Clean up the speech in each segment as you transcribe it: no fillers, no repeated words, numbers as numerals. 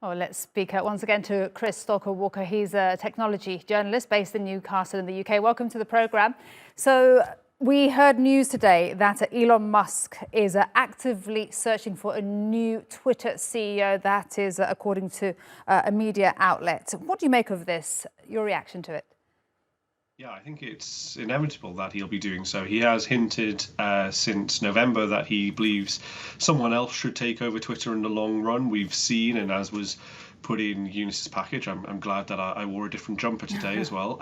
Oh, let's speak once again to Chris Stokel-walker. He's a technology journalist based in Newcastle in the UK. Welcome to the programme. So we heard news today that Elon Musk is actively searching for a new Twitter CEO. That is according to a media outlet. What do you make of this? Your reaction to it? Yeah, I think it's inevitable that he'll be doing so. He has hinted since November that he believes someone else should take over Twitter in the long run. We've seen, and as was put in Eunice's package, I'm glad that I wore a different jumper today as well,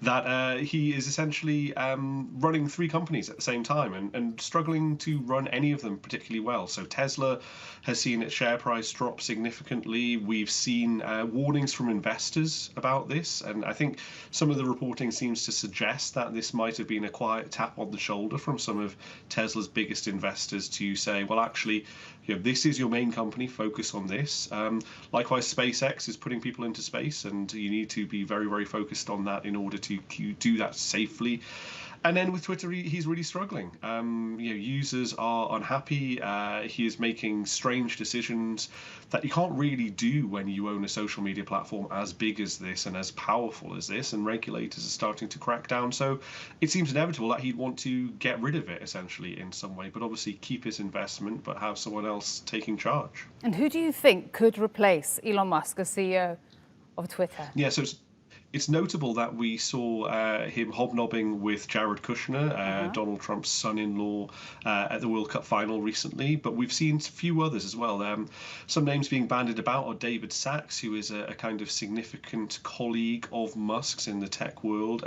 that he is essentially running three companies at the same time and struggling to run any of them particularly well. So Tesla has seen its share price drop significantly. We've seen warnings from investors about this, and I think some of the reporting seems to suggest that this might have been a quiet tap on the shoulder from some of Tesla's biggest investors to say, well, actually, this is your main company, focus on this. Likewise, SpaceX is putting people into space, and you need to be very, very focused on that in order to do that safely. And then with Twitter, he's really struggling. Users are unhappy. He is making strange decisions that you can't really do when you own a social media platform as big as this and as powerful as this, and regulators are starting to crack down. So it seems inevitable that he'd want to get rid of it, essentially, in some way, but obviously keep his investment, but have someone else taking charge. And who do you think could replace Elon Musk as CEO of Twitter? Yeah, so it's notable that we saw him hobnobbing with Jared Kushner, Donald Trump's son-in-law, at the World Cup final recently, but we've seen a few others as well. Some names being bandied about are David Sachs, who is a kind of significant colleague of Musk's in the tech world.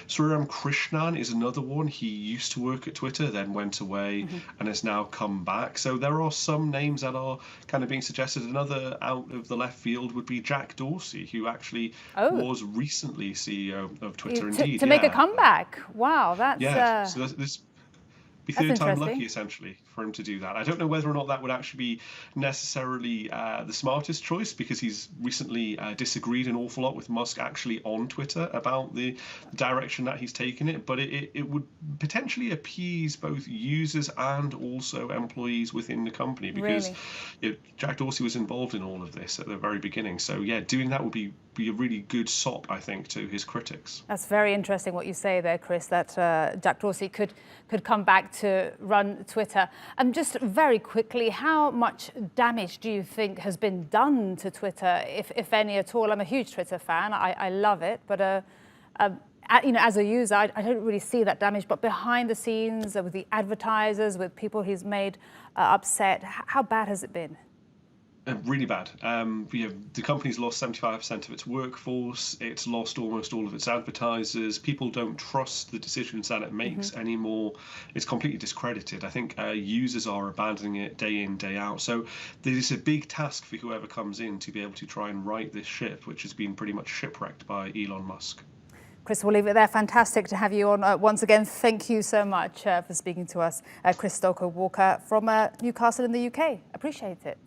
Sriram Krishnan is another one. He used to work at Twitter, then went away and has now come back. So there are some names that are kind of being suggested. Another out of the left field would be Jack Dorsey, who actually was recently CEO of Twitter. Indeed, to make a comeback. Wow, that's so this be third time lucky, essentially, for him to do that. I don't know whether or not that would actually be necessarily the smartest choice, because he's recently disagreed an awful lot with Musk actually on Twitter about the direction that he's taken it, but it would potentially appease both users and also employees within the company, because Jack Dorsey was involved in all of this at the very beginning. So yeah, doing that would be a really good sop, I think, to his critics. That's very interesting what you say there, Chris, that Jack Dorsey could come back to run Twitter. And just very quickly, how much damage do you think has been done to Twitter, if any at all? I'm a huge Twitter fan. I love it, but as a user, I don't really see that damage. But behind the scenes, with the advertisers, with people he's made upset, how bad has it been? Really bad. The company's lost 75% of its workforce. It's lost almost all of its advertisers. People don't trust the decisions that it makes anymore. It's completely discredited. I think users are abandoning it day in, day out. So there's a big task for whoever comes in to be able to try and right this ship, which has been pretty much shipwrecked by Elon Musk. Chris, we'll leave it there. Fantastic to have you on once again. Thank you so much for speaking to us. Chris Stokel-walker from Newcastle in the UK. Appreciate it.